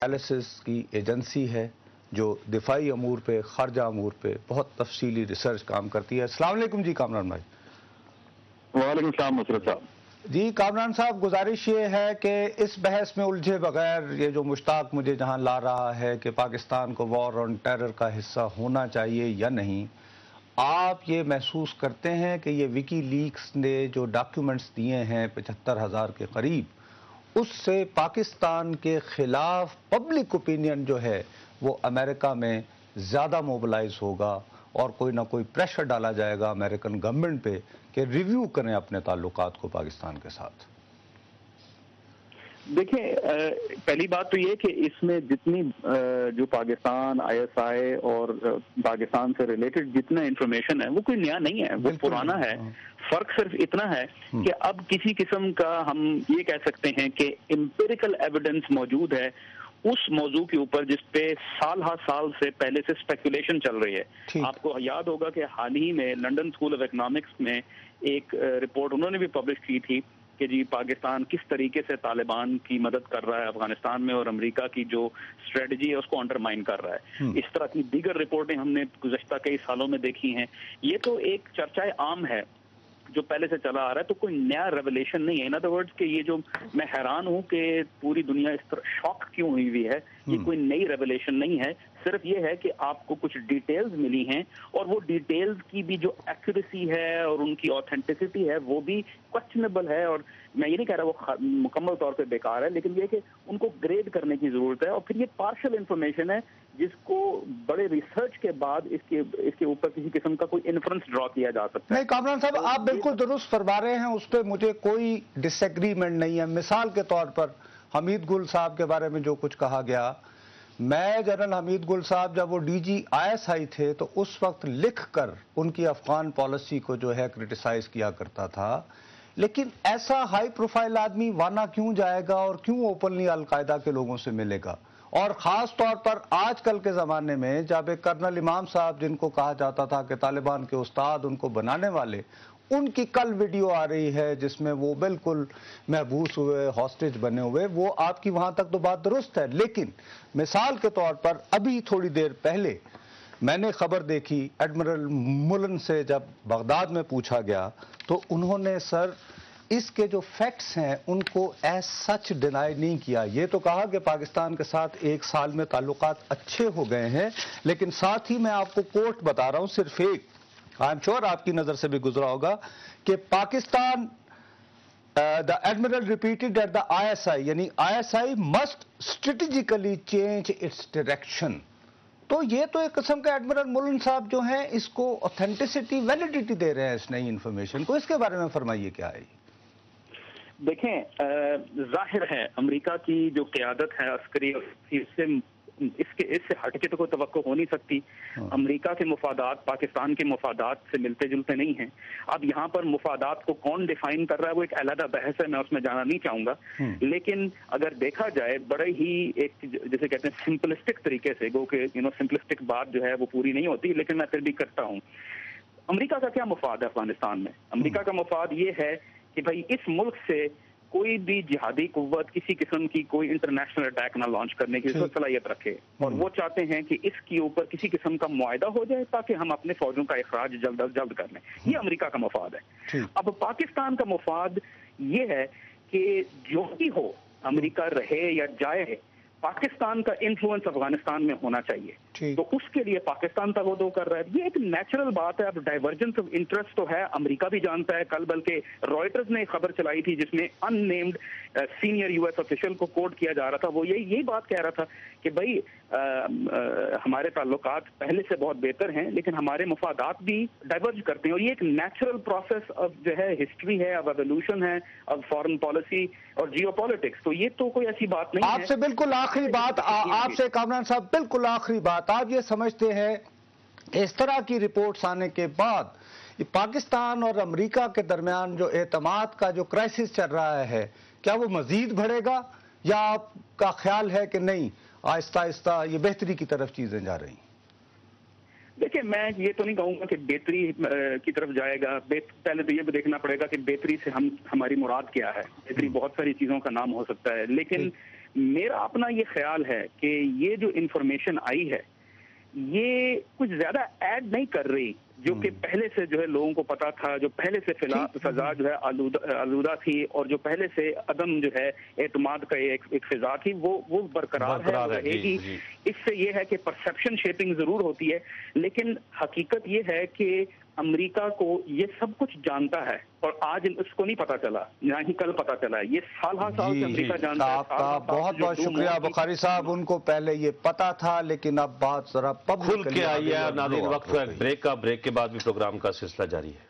Analysis کی agency ہے جو دفاعی امور پہ، خارجہ امور پہ بہت تفصیلی ریسرچ کام کرتی ہے۔ السلام علیکم جی کامران بھائی۔ وعلیکم السلام مسرت صاحب۔ جی کامران صاحب، گزارش یہ ہے کہ اس بحث میں الجھے بغیر یہ جو مشتاق مجھے جہاں لا رہا ہے کہ پاکستان کو وار آن ٹیرر کا حصہ ہونا چاہیے یا نہیں، آپ یہ محسوس کرتے ہیں کہ یہ وکی لیکس نے جو ڈاکیومنٹس دیے ہیں 75,000 کے قریب، اس سے پاکستان کے خلاف پبلک اوپینین جو ہے وہ امریکہ میں زیادہ موبلائز ہوگا اور کوئی نہ کوئی پریشر ڈالا جائے گا امریکن گورنمنٹ پہ کہ ریویو کریں اپنے تعلقات کو پاکستان کے ساتھ؟ دیکھیں، پہلی بات تو یہ کہ اس میں جتنی جو پاکستان ISI اور پاکستان سے ریلیٹڈ جتنا انفارمیشن ہے وہ کوئی نیا نہیں ہے، وہ پرانا ہے۔ فرق صرف اتنا ہے کہ اب کسی قسم کا ہم یہ کہہ سکتے ہیں کہ امپیریکل ایویڈنس موجود ہے اس موضوع کے اوپر جس پہ سال ہر سال سے پہلے سے اسپیکولیشن چل رہی ہے۔ آپ کو یاد ہوگا کہ حال ہی میں لنڈن اسکول آف اکنامکس میں ایک رپورٹ انہوں نے بھی پبلش کی تھی کہ جی پاکستان کس طریقے سے طالبان کی مدد کر رہا ہے افغانستان میں اور امریکہ کی جو اسٹریٹجی ہے اس کو انڈرمائن کر رہا ہے۔ اس طرح کی دیگر رپورٹیں ہم نے گزشتہ کئی سالوں میں دیکھی ہیں۔ یہ تو ایک چرچہ عام ہے جو پہلے سے چلا آ رہا ہے، تو کوئی نیا ریولیشن نہیں ہے۔ ان ادر ورڈز کہ یہ جو میں حیران ہوں کہ پوری دنیا اس طرح شاک کیوں ہوئی ہے، یہ کوئی نئی ریولیشن نہیں ہے، صرف یہ ہے کہ آپ کو کچھ ڈیٹیلز ملی ہیں اور وہ ڈیٹیلز کی بھی جو ایکوریسی ہے اور ان کی آتھینٹسٹی ہے وہ بھی کوسچنیبل ہے، اور میں یہ نہیں کہہ رہا وہ مکمل طور پہ بیکار ہے، لیکن یہ کہ ان کو گریڈ کرنے کی ضرورت ہے۔ اور پھر یہ پارشل انفارمیشن ہے جس کو بڑے ریسرچ کے بعد اس کے اوپر کسی قسم کا کوئی انفرنس ڈرا کیا جا سکتا ہے۔ نہیں کامران صاحب، آپ بالکل درست فرما رہے ہیں، اس پہ مجھے کوئی ڈس ایگریمنٹ نہیں ہے۔ مثال کے طور پر حمید گل صاحب کے بارے میں جو کچھ کہا گیا، میں جنرل حمید گل صاحب جب وہ DG ISI تھے تو اس وقت لکھ کر ان کی افغان پالیسی کو جو ہے کرٹیسائز کیا کرتا تھا، لیکن ایسا ہائی پروفائل آدمی وانا کیوں جائے گا اور کیوں اوپنلی القاعدہ کے لوگوں سے ملے گا؟ اور خاص طور پر آج کل کے زمانے میں جب ایک کرنل امام صاحب جن کو کہا جاتا تھا کہ طالبان کے استاد، ان کو بنانے والے، ان کی کل ویڈیو آ رہی ہے جس میں وہ بالکل محبوس ہوئے، ہاسٹیج بنے ہوئے، وہ آپ کی وہاں تک تو بات درست ہے، لیکن مثال کے طور پر ابھی تھوڑی دیر پہلے میں نے خبر دیکھی ایڈمرل ملن سے، جب بغداد میں پوچھا گیا تو انہوں نے سر اس کے جو فیکٹس ہیں ان کو ایز سچ ڈینائی نہیں کیا۔ یہ تو کہا کہ پاکستان کے ساتھ 1 سال میں تعلقات اچھے ہو گئے ہیں، لیکن ساتھ ہی میں آپ کو کوٹ بتا رہا ہوں، صرف ایک، آئی ایم شور آپ کی نظر سے بھی گزرا ہوگا کہ Pakistan the admiral repeated at the ISI یعنی ISI must strategically change its direction۔ تو یہ تو ایک قسم کا ایڈمرل ملن صاحب جو ہیں اس کو اوتھینٹسٹی، ویلیڈیٹی دے رہے ہیں اس نئی انفارمیشن کو، اس کے بارے میں فرمائیے کیا ہے؟ دیکھیں، ظاہر ہے امریکہ کی جو قیادت ہے عسکری، اس سے ہٹ کے تو کوئی توقع ہو نہیں سکتی۔ امریکہ کے مفادات پاکستان کے مفادات سے ملتے جلتے نہیں ہیں۔ اب یہاں پر مفادات کو کون ڈیفائن کر رہا ہے وہ ایک علیحدہ بحث ہے، میں اس میں جانا نہیں چاہوں گا، لیکن اگر دیکھا جائے بڑے ہی ایک جسے کہتے ہیں سمپلسٹک طریقے سے، گو کہ سمپلسٹک بات جو ہے وہ پوری نہیں ہوتی، لیکن میں پھر بھی کرتا ہوں۔ امریکہ کا کیا مفاد ہے افغانستان میں؟ امریکہ کا مفاد یہ ہے کہ بھائی اس ملک سے کوئی بھی جہادی قوت کسی قسم کی کوئی انٹرنیشنل اٹیک نہ لانچ کرنے کی صلاحیت رکھے، اور وہ چاہتے ہیں کہ اس کے اوپر کسی قسم کا معاہدہ ہو جائے تاکہ ہم اپنے فوجوں کا اخراج جلد از جلد کر لیں۔ یہ امریکہ کا مفاد ہے۔ اب پاکستان کا مفاد یہ ہے کہ جو بھی ہو، امریکہ رہے یا جائے، پاکستان کا انفلوئنس افغانستان میں ہونا چاہیے، تو اس کے لیے پاکستان توجہ کر رہا ہے۔ یہ ایک نیچرل بات ہے۔ اب ڈائیورجنس آف انٹرسٹ تو ہے، امریکہ بھی جانتا ہے۔ کل بلکہ رائٹرز نے ایک خبر چلائی تھی جس میں ان نیمڈ سینئر US آفیشل کو کوٹ کیا جا رہا تھا، وہ یہی بات کہہ رہا تھا کہ بھائی ہمارے تعلقات پہلے سے بہت بہتر ہیں لیکن ہمارے مفادات بھی ڈائیورج کرتے ہیں، اور یہ ایک نیچرل پروسیس اب جو ہے ہسٹری ہے، اب ایوولوشن ہے، اب فارن پالیسی اور جیو پالیٹکس، تو یہ تو کوئی ایسی بات نہیں ہے۔ آپ سے بالکل آخری بات، آپ سے کامران صاحب بالکل آخری بات، آپ یہ سمجھتے ہیں کہ اس طرح کی رپورٹس آنے کے بعد پاکستان اور امریکہ کے درمیان جو اعتماد کا جو کرائسس چل رہا ہے، کیا وہ مزید بڑھے گا، یا آپ کا خیال ہے کہ نہیں آہستہ آہستہ یہ بہتری کی طرف چیزیں جا رہی ہیں؟ دیکھیں، میں یہ تو نہیں کہوں گا کہ بہتری کی طرف جائے گا۔ پہلے تو یہ بھی دیکھنا پڑے گا کہ بہتری سے ہماری مراد کیا ہے۔ بہتری بہت ساری چیزوں کا نام ہو سکتا ہے، لیکن میرا اپنا یہ خیال ہے کہ یہ جو انفارمیشن آئی ہے یہ کچھ زیادہ ایڈ نہیں کر رہی، جو کہ پہلے سے جو ہے لوگوں کو پتا تھا، جو پہلے سے فضا جو ہے آلودہ تھی، اور جو پہلے سے عدم جو ہے اعتماد کا ایک فضا تھی، وہ برقرار ہے، رہے گی۔ اس سے یہ ہے کہ پرسیپشن شیپنگ ضرور ہوتی ہے، لیکن حقیقت یہ ہے کہ امریکہ کو یہ سب کچھ جانتا ہے، اور آج اس کو نہیں پتا چلا، نہ ہی کل پتا چلا ہے، یہ سال ہر سال سے امریکہ جانتا ہے۔ آپ کا بہت بہت شکریہ بخاری صاحب، ان کو پہلے یہ پتا تھا لیکن اب بات ذرا کھل کے آئی ہے۔ ناظرین وقت ہے بریک کا، بریک کے بعد بھی پروگرام کا سلسلہ جاری ہے۔